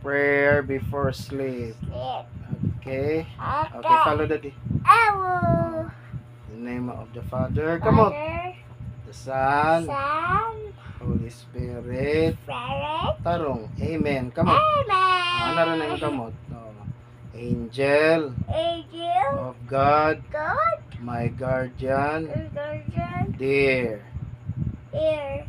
prayer before sleep. Sleep. Okay? Okay, Okay. follow daddy. Ow. In the name of the Father, come on. Father, The Son, Son, Holy Spirit, Spirit. tarong. Amen. Come on. Ano rin ang Amen. kamot? Oh. Angel Angel, of God, God, my guardian, guardian, dear, ear,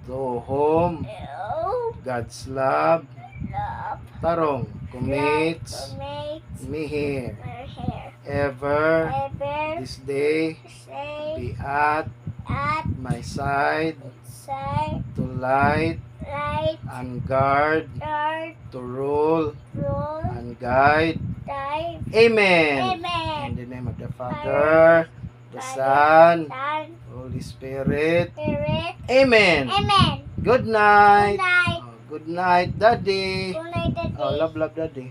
to whom oh, God's love, love, tarong, commits commit, me here, my hair, ever, ever, this day, say, be at at, my side, side, to light light, and guard, guard, to rule rule, and guide. die, Amen. amen. In the name of the Father, the Son, Son, Holy Spirit. Spirit, Amen. amen. Good night. Good night. Oh, good night, Daddy. Good night, Daddy. Oh, love, Daddy.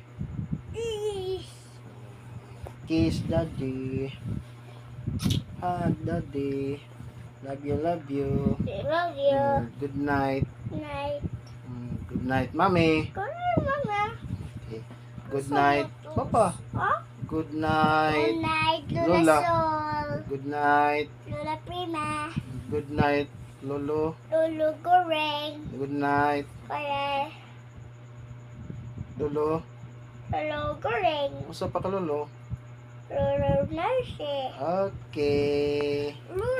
Eesh. Kiss, Daddy. Hug, Daddy. Love you, love you. I love you. Good night. Good night. Good night, Mommy. Good night, Mama. Okay. Good night, Papa. Huh? Good Good night, night, Lola Lola. Sol. Good night. Lola Prima. Good night, Lolo. Lulu Goreng. Good night, Kaya. Lolo. Lulu Goreng. Usa pa ka, Lolo. Lulu Nurse. Okay.